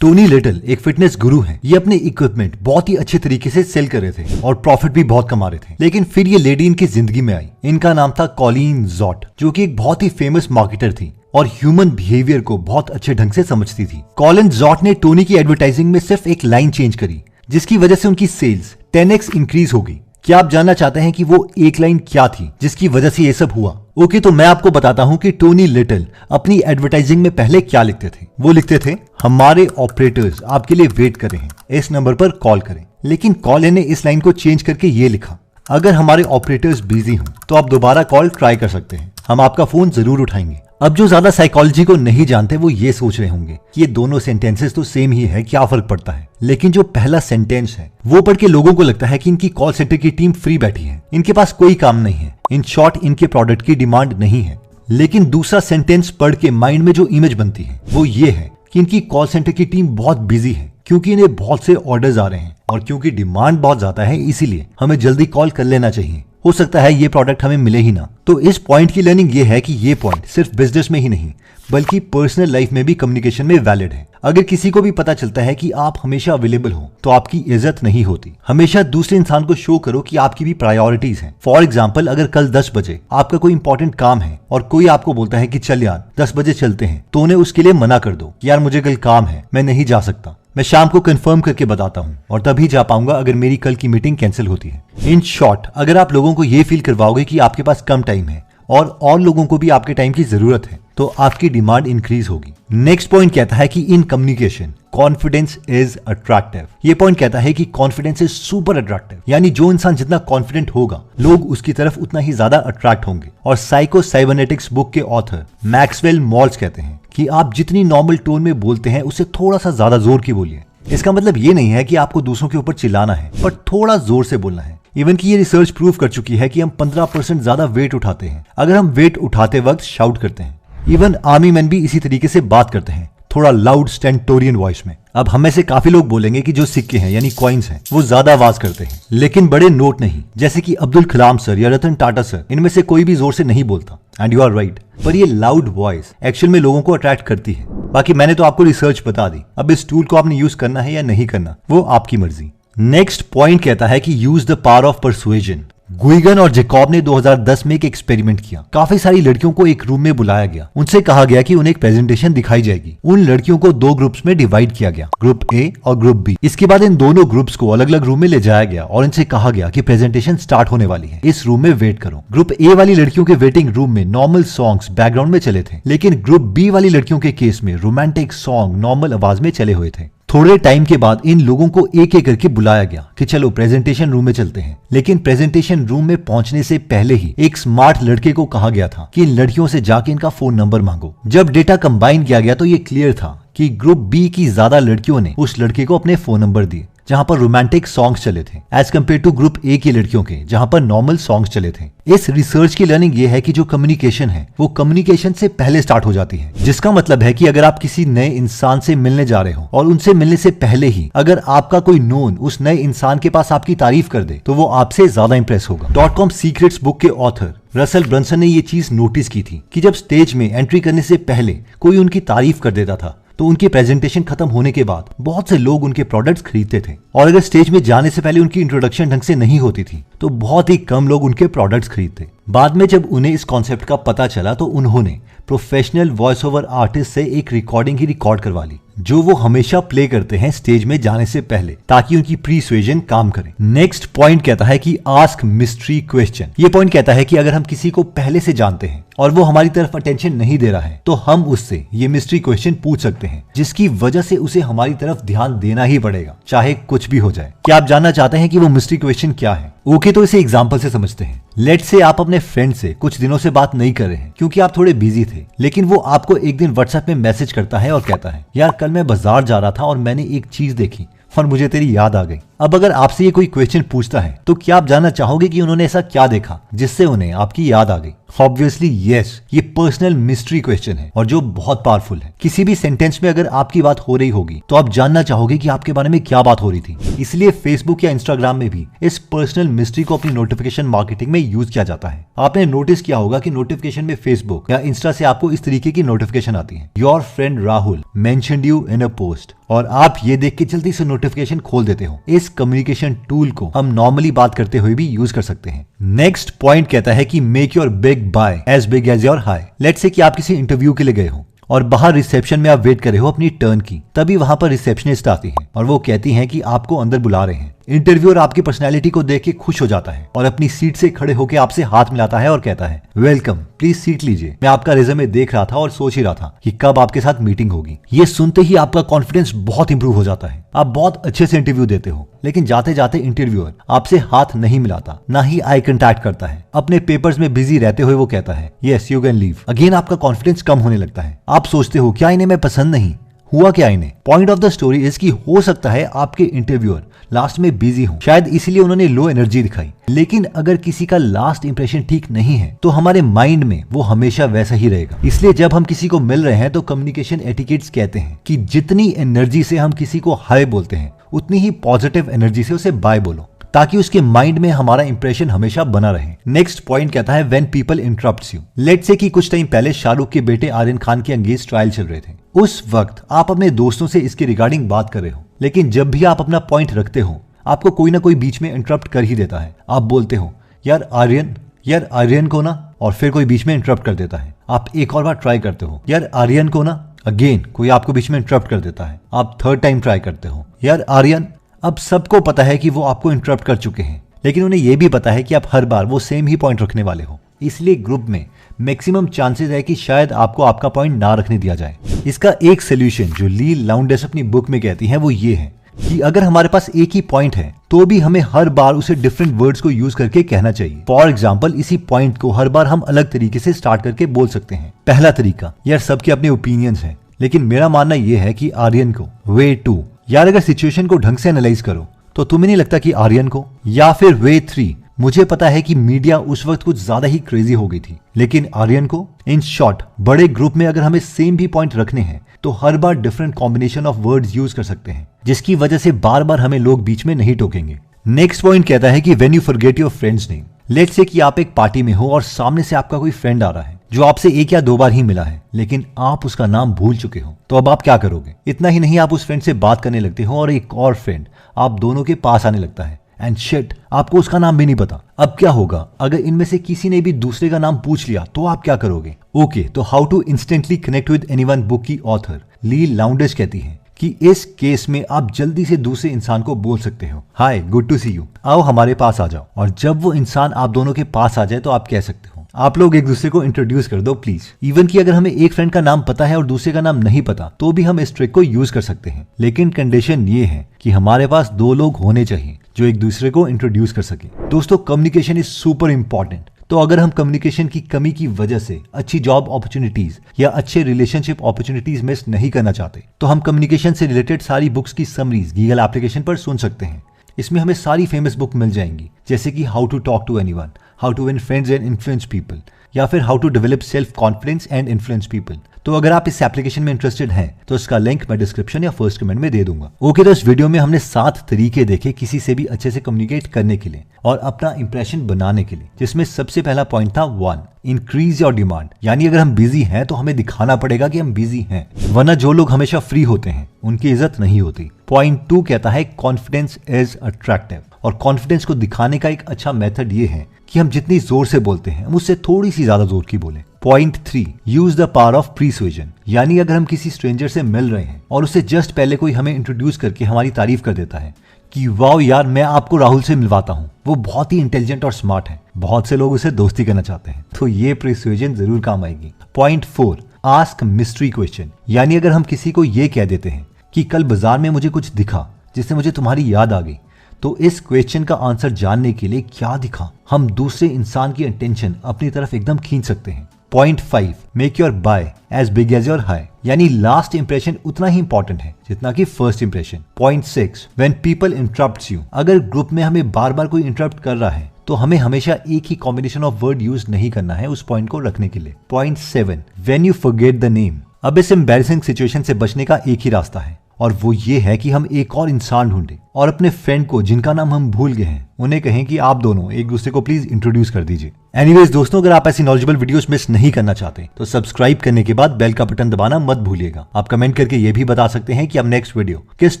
Tony little एक fitness गुरु हैं। ये अपने इक्विपमेंट बहुत ही अच्छे तरीके से सेल कर रहे थे और प्रॉफिट भी बहुत कमा रहे थे। लेकिन फिर ये लेडी इनकी जिंदगी में आई। इनका नाम था कॉलिन जॉट, जो कि एक बहुत ही फेमस मार्केटर थी और ह्यूमन बिहेवियर को बहुत अच्छे ढंग से समझती थी। कॉलिन जॉट ने टोनी की एडवर्टाइजिंग में सिर्फ एक लाइन चेंज करी, जिसकी वजह से उनकी सेल्स 10x इंक्रीज हो गई। क्या आप जानना चाहते हैं कि वो एक लाइन क्या थी जिसकी वजह से ये सब हुआ? ओके, तो मैं आपको बताता हूं कि टोनी लिटिल अपनी एडवर्टाइजिंग में पहले क्या लिखते थे। वो लिखते थे, हमारे ऑपरेटर्स आपके लिए वेट कर रहे हैं, इस नंबर पर कॉल करें। लेकिन कॉलिन ने इस लाइन को चेंज करके ये लिखा, अगर हमारे ऑपरेटर्स बिजी हों तो आप दोबारा कॉल ट्राई कर सकते हैं, हम आपका फोन जरूर उठाएंगे। अब जो ज्यादा साइकोलॉजी को नहीं जानते वो ये सोच रहे होंगे कि ये दोनों सेंटेंसेस तो सेम ही है, क्या फर्क पड़ता है। लेकिन जो पहला सेंटेंस है वो पढ़ के लोगों को लगता है कि इनकी कॉल सेंटर की टीम फ्री बैठी है, इनके पास कोई काम नहीं है, इन शॉर्ट इनके प्रोडक्ट की डिमांड नहीं है। लेकिन दूसरा सेंटेंस पढ़ के माइंड में जो इमेज बनती है वो ये है कि इनकी कॉल सेंटर की टीम बहुत बिजी है, क्योंकि इन्हें बहुत से ऑर्डर्स आ रहे हैं और क्योंकि डिमांड बहुत ज्यादा है, इसीलिए हमें जल्दी कॉल कर लेना चाहिए। हो सकता है ये प्रोडक्ट हमें मिले ही ना। तो इस पॉइंट की लर्निंग ये है कि ये पॉइंट सिर्फ बिजनेस में ही नहीं बल्कि पर्सनल लाइफ में भी कम्युनिकेशन में वैलिड है। अगर किसी को भी पता चलता है कि आप हमेशा अवेलेबल हो तो आपकी इज्जत नहीं होती। हमेशा दूसरे इंसान को शो करो कि आपकी भी प्रायोरिटीज हैं। फॉर एग्जाम्पल, अगर कल 10 बजे आपका कोई इंपॉर्टेंट काम है और कोई आपको बोलता है कि चल यार 10 बजे चलते हैं, तो उन्हें उसके लिए मना कर दो, यार मुझे कल काम है, मैं नहीं जा सकता, मैं शाम को कंफर्म करके बताता हूँ और तभी जा पाऊंगा अगर मेरी कल की मीटिंग कैंसिल होती है। इन शॉर्ट, अगर आप लोगों को ये फील करवाओगे कि आपके पास कम टाइम है और लोगों को भी आपके टाइम की जरूरत है, तो आपकी डिमांड इंक्रीज होगी। नेक्स्ट पॉइंट कहता है कि in communication confidence is attractive. ये पॉइंट कहता है कि कॉन्फिडेंस इज सुपर अट्रैक्टिव, यानी जो इंसान जितना कॉन्फिडेंट होगा लोग उसकी तरफ उतना ही ज्यादा अट्रैक्ट होंगे। और साइको साइबरनेटिक्स बुक के ऑथर मैक्सवेल मॉल्स कहते हैं कि आप जितनी नॉर्मल टोन में बोलते हैं उससे थोड़ा सा ज्यादा जोर की बोलिए। इसका मतलब ये नहीं है कि आपको दूसरों के ऊपर चिल्लाना है, पर थोड़ा जोर से बोलना है। इवन की ये रिसर्च प्रूव कर चुकी है कि हम 15% ज्यादा वेट उठाते हैं अगर हम वेट उठाते वक्त शाउट करते हैं। इवन आर्मी मैन भी इसी तरीके से बात करते हैं, थोड़ा लाउड स्टेंटोरियन वॉइस में। अब हम में से काफी लोग बोलेंगे कि जो सिक्के हैं यानी कॉइन्स हैं वो ज्यादा आवाज करते हैं, लेकिन बड़े नोट नहीं, जैसे कि अब्दुल कलाम सर या रतन टाटा सर, इनमें से कोई भी जोर से नहीं बोलता। एंड यू आर राइट, पर ये लाउड वॉइस एक्चुअल में लोगों को अट्रैक्ट करती है। बाकी मैंने तो आपको रिसर्च बता दी, अब इस टूल को आपने यूज करना है या नहीं करना वो आपकी मर्जी। नेक्स्ट पॉइंट कहता है कि यूज द पावर ऑफ परसुएजन। गुइगन और जैकब ने 2010 में एक एक्सपेरिमेंट किया। काफी सारी लड़कियों को एक रूम में बुलाया गया, उनसे कहा गया कि उन्हें एक प्रेजेंटेशन दिखाई जाएगी। उन लड़कियों को 2 ग्रुप्स में डिवाइड किया गया, ग्रुप ए और ग्रुप बी। इसके बाद इन दोनों ग्रुप्स को अलग अलग रूम में ले जाया गया और इनसे कहा गया कि प्रेजेंटेशन स्टार्ट होने वाली है, इस रूम में वेट करो। ग्रुप ए वाली लड़कियों के वेटिंग रूम में नॉर्मल सॉन्ग्स बैकग्राउंड में चले थे, लेकिन ग्रुप बी वाली लड़कियों के केस में रोमांटिक सॉन्ग नॉर्मल आवाज में चले हुए थे। थोड़े टाइम के बाद इन लोगों को एक एक करके बुलाया गया कि चलो प्रेजेंटेशन रूम में चलते हैं। लेकिन प्रेजेंटेशन रूम में पहुंचने से पहले ही एक स्मार्ट लड़के को कहा गया था कि इन लड़कियों से जाके इनका फोन नंबर मांगो। जब डेटा कंबाइन किया गया तो ये क्लियर था कि ग्रुप बी की ज्यादा लड़कियों ने उस लड़के को अपने फोन नंबर दिए जहां पर रोमांटिक सॉन्ग्स चले थे, as compare to group A की लड़कियों के जहां पर नॉर्मल सॉन्ग्स चले थे। इस रिसर्च की लर्निंग ये है कि जो कम्युनिकेशन है वो कम्युनिकेशन से पहले स्टार्ट हो जाती है, जिसका मतलब है कि अगर आप किसी नए इंसान से मिलने जा रहे हो और उनसे मिलने से पहले ही अगर आपका कोई नोन उस नए इंसान के पास आपकी तारीफ कर दे तो वो आपसे ज्यादा इंप्रेस होगा। .com सीक्रेट्स बुक के ऑथर रसल ब्रंसन ने ये चीज नोटिस की थी कि जब स्टेज में एंट्री करने से पहले कोई उनकी तारीफ कर देता था तो उनकी प्रेजेंटेशन खत्म होने के बाद बहुत से लोग उनके प्रोडक्ट्स खरीदते थे, और अगर स्टेज में जाने से पहले उनकी इंट्रोडक्शन ढंग से नहीं होती थी तो बहुत ही कम लोग उनके प्रोडक्ट्स खरीदते। बाद में जब उन्हें इस कॉन्सेप्ट का पता चला तो उन्होंने प्रोफेशनल वॉइस ओवर आर्टिस्ट से एक रिकॉर्डिंग ही रिकॉर्ड करवा ली, जो वो हमेशा प्ले करते हैं स्टेज में जाने से पहले, ताकि उनकी प्रीसुएजन काम करे। नेक्स्ट पॉइंट कहता है कि आस्क मिस्ट्री क्वेश्चन। ये पॉइंट कहता है कि अगर हम किसी को पहले से जानते हैं और वो हमारी तरफ अटेंशन नहीं दे रहा है तो हम उससे ये मिस्ट्री क्वेश्चन पूछ सकते हैं, जिसकी वजह से उसे हमारी तरफ ध्यान देना ही पड़ेगा, चाहे कुछ भी हो जाए। क्या आप जानना चाहते हैं कि वो मिस्ट्री क्वेश्चन क्या है? ओके, तो इसे एग्जाम्पल से समझते हैं। लेट से आप अपने फ्रेंड से कुछ दिनों से बात नहीं कर रहे हैं क्योंकि आप थोड़े बिजी थे, लेकिन वो आपको एक दिन व्हाट्सएप में मैसेज करता है और कहता है, यार कल मैं बाजार जा रहा था और मैंने एक चीज देखी और मुझे तेरी याद आ गई। अब अगर आपसे ये कोई क्वेश्चन पूछता है तो क्या आप जानना चाहोगे कि उन्होंने ऐसा क्या देखा जिससे उन्हें आपकी याद आ गई? ऑब्वियसली यस, ये पर्सनल मिस्ट्री क्वेश्चन है और जो बहुत पावरफुल है। किसी भी सेंटेंस में अगर आपकी बात हो रही होगी तो आप जानना चाहोगे कि आपके बारे में क्या बात हो रही थी। इसलिए फेसबुक या इंस्टाग्राम में भी इस पर्सनल मिस्ट्री को अपनी नोटिफिकेशन मार्केटिंग में यूज किया जाता है। आपने नोटिस किया होगा कि नोटिफिकेशन में फेसबुक या इंस्टा से आपको इस तरीके की नोटिफिकेशन आती है, your friend Rahul mentioned you in a post, और आप ये देख के जल्दी से नोटिफिकेशन खोल देते हो। इस कम्युनिकेशन टूल को हम नॉर्मली बात करते हुए भी यूज कर सकते हैं। नेक्स्ट पॉइंट कहता है कि make your big bye as big as your hi. Let's say कि आप किसी इंटरव्यू के लिए गए हो और बाहर रिसेप्शन में आप वेट कर रहे हो अपनी टर्न की, तभी वहां पर रिसेप्शनिस्ट आती है और वो कहती हैं कि आपको अंदर बुला रहे हैं। इंटरव्यूअर आपकी पर्सनैलिटी को देख के खुश हो जाता है और अपनी सीट से खड़े होकर आपसे हाथ मिलाता है और कहता है वेलकम, प्लीज सीट लीजिए। मैं आपका रिज्यूमे देख रहा था और सोच ही रहा था कि कब आपके साथ मीटिंग होगी। ये सुनते ही आपका कॉन्फिडेंस बहुत इंप्रूव हो जाता है। आप बहुत अच्छे से इंटरव्यू देते हो, लेकिन जाते जाते इंटरव्यूअर आपसे हाथ नहीं मिलाता, ना ही आई कांटेक्ट करता है। अपने पेपर्स में बिजी रहते हुए वो कहता है yes you can leave. Again आपका कॉन्फिडेंस कम होने लगता है। आप सोचते हो क्या इन्हें मैं पसंद नहीं? हुआ क्या इन्हें? Point of the story is कि हो सकता है आपके इंटरव्यूअर लास्ट में बिजी हो, शायद इसीलिए उन्होंने लो एनर्जी दिखाई। लेकिन अगर किसी का लास्ट इंप्रेशन ठीक नहीं है तो हमारे माइंड में वो हमेशा वैसा ही रहेगा। इसलिए जब हम किसी को मिल रहे हैं तो कम्युनिकेशन एटिकेट्स कहते हैं कि जितनी एनर्जी से हम किसी को हाय बोलते हैं उतनी ही पॉजिटिव एनर्जी से उसे बाय बोलो, ताकि उसके माइंड में हमारा इंप्रेशन हमेशा बना रहे। नेक्स्ट पॉइंट कहता है when people interrupts you. Let's say कि कुछ टाइम पहले शाहरुख के बेटे आर्यन खान के एंगेज ट्रायल चल रहे थे। उस वक्त आप अपने दोस्तों से इसके रिगार्डिंग बात कर रहे हो, लेकिन जब भी आप अपना पॉइंट रखते हो आपको कोई ना कोई बीच में इंटरप्ट कर ही देता है। आप बोलते हो यार आर्यन को ना, और फिर कोई बीच में इंटरप्ट कर देता है। आप एक और बार ट्राई करते हो यार आर्यन को ना, अगेन कोई आपको बीच में इंटरप्ट कर देता है। आप थर्ड टाइम ट्राई करते हो यार आर्यन। अब सबको पता है कि वो आपको इंटरप्ट कर चुके हैं, लेकिन उन्हें यह भी पता है कि आप हर बार वो सेम ही पॉइंट रखने वाले हो। इसलिए ग्रुप में मैक्सिमम चांसेस है कि शायद आपको आपका पॉइंट ना रखने दिया जाए। इसका एक सोल्यूशन जो ली लाउंडेस अपनी बुक में कहती है वो ये है कि अगर हमारे पास एक ही पॉइंट है तो भी हमें हर बार उसे डिफरेंट वर्ड्स को यूज करके कहना चाहिए। फॉर एग्जाम्पल, इसी पॉइंट को हर बार हम अलग तरीके से स्टार्ट करके बोल सकते हैं। पहला तरीका, यार सबके अपने ओपिनियंस हैं, लेकिन मेरा मानना यह है कि आर्यन को। वे 2, यार अगर सिचुएशन को ढंग से एनालाइज करो तो तुम्हें नहीं लगता कि आर्यन को। या फिर वे 3, मुझे पता है कि मीडिया उस वक्त कुछ ज्यादा ही क्रेजी हो गई थी, लेकिन आर्यन को। इन शॉर्ट, बड़े ग्रुप में अगर हमें सेम भी पॉइंट रखने हैं तो हर बार different combination of words use कर सकते हैं, जिसकी वजह से बार बार हमें लोग बीच में नहीं टोकेंगे। नेक्स्ट पॉइंट कहता है कि when you forget your friends name. Let's say कि आप एक पार्टी में हो और सामने से आपका कोई फ्रेंड आ रहा है जो आपसे 1 या 2 बार ही मिला है, लेकिन आप उसका नाम भूल चुके हो। तो अब आप क्या करोगे? इतना ही नहीं, आप उस फ्रेंड से बात करने लगते हो और एक और फ्रेंड आप दोनों के पास आने लगता है एंड शिट, आपको उसका नाम भी नहीं पता। अब क्या होगा अगर इनमें से किसी ने भी दूसरे का नाम पूछ लिया तो आप क्या करोगे? ओके, तो how to instantly connect with anyone book की ऑथर ली लाउंडेस कहती है कि इस केस में आप जल्दी से दूसरे इंसान को बोल सकते हो हाय, गुड टू सी यू, आओ हमारे पास आ जाओ। और जब वो इंसान आप दोनों के पास आ जाए तो आप कह सकते हो आप लोग एक दूसरे को इंट्रोड्यूस कर दो प्लीज। इवन कि अगर हमें एक फ्रेंड का नाम पता है और दूसरे का नाम नहीं पता तो भी हम इस ट्रिक को यूज कर सकते हैं, लेकिन कंडीशन ये है कि हमारे पास 2 लोग होने चाहिए जो एक दूसरे को इंट्रोड्यूस कर सके। दोस्तों, कम्युनिकेशन इज सुपर इंपॉर्टेंट। तो अगर हम कम्युनिकेशन की कमी की वजह से अच्छी जॉब अपॉर्चुनिटीज या अच्छे रिलेशनशिप अपॉर्चुनिटीज मिस नहीं करना चाहते तो हम कम्युनिकेशन से रिलेटेड सारी बुक्स की समरीज गीगल एप्लीकेशन पर सुन सकते हैं। इसमें हमें सारी फेमस बुक मिल जाएंगी, जैसे कि how to talk to anyone, how to win friends and influence people, या फिर how to develop self confidence and influence people. तो अगर आप इस एप्लीकेशन में इंटरेस्टेड हैं तो इसका लिंक मैं डिस्क्रिप्शन या फर्स्ट कमेंट में दे दूंगा। ओके, तो इस वीडियो में हमने 7 तरीके देखे किसी से भी अच्छे से कम्युनिकेट करने के लिए और अपना इंप्रेशन बनाने के लिए, जिसमें सबसे पहला पॉइंट था 1, इंक्रीज योर डिमांड। यानी अगर हम बिजी हैं तो हमें दिखाना पड़ेगा कि हम बिजी हैं, वरना जो लोग हमेशा फ्री होते हैं उनकी इज्जत नहीं होती। पॉइंट 2 कहता है कॉन्फिडेंस इज अट्रैक्टिव, और कॉन्फिडेंस को दिखाने का एक अच्छा मेथड ये है कि हम जितनी जोर से बोलते हैं हम उससे थोड़ी सी ज्यादा जोर की बोलें। Point 3, use the power of persuasion. यानी अगर हम किसी स्ट्रेंजर से मिल रहे हैं और उससे जस्ट पहले कोई हमें इंट्रोड्यूस करके हमारी तारीफ कर देता है कि वाओ यार, मैं आपको राहुल से मिलवाता हूँ, वो बहुत ही इंटेलिजेंट और स्मार्ट है, बहुत से लोग उसे दोस्ती करना चाहते हैं, तो ये प्रीसुएजन जरूर काम आएगी। Point 4, ask mystery question. यानी अगर हम किसी को ये कह देते हैं कि कल बाजार में मुझे कुछ दिखा जिससे मुझे तुम्हारी याद आ गई, तो इस क्वेश्चन का आंसर जानने के लिए क्या दिखा, हम दूसरे इंसान की अटेंशन अपनी तरफ एकदम खींच सकते हैं। Point 5, make your bye as big as your hi. यानी लास्ट इंप्रेशन उतना ही इंपॉर्टेंट है जितना कि first impression. Point 6, when people interrupts you. अगर ग्रुप में हमें बार बार कोई इंटरप्ट कर रहा है तो हमें हमेशा एक ही कॉम्बिनेशन ऑफ वर्ड यूज नहीं करना है उस पॉइंट को रखने के लिए। Point 7, when you forget the name. अब इस एम्बैरेसिंग सिचुएशन से बचने का एक ही रास्ता है, और वो ये है कि हम एक और इंसान ढूंढें और अपने फ्रेंड को जिनका नाम हम भूल गए हैं उन्हें कहें कि आप दोनों एक दूसरे को प्लीज इंट्रोड्यूस कर दीजिए। एनीवेज दोस्तों, अगर आप ऐसी नॉलेजेबल वीडियोस मिस नहीं करना चाहते तो सब्सक्राइब करने के बाद बेल का बटन दबाना मत भूलिएगा। आप कमेंट करके ये भी बता सकते हैं कि आप नेक्स्ट वीडियो किस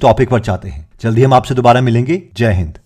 टॉपिक पर चाहते हैं। जल्दी हम आपसे दोबारा मिलेंगे। जय हिंद।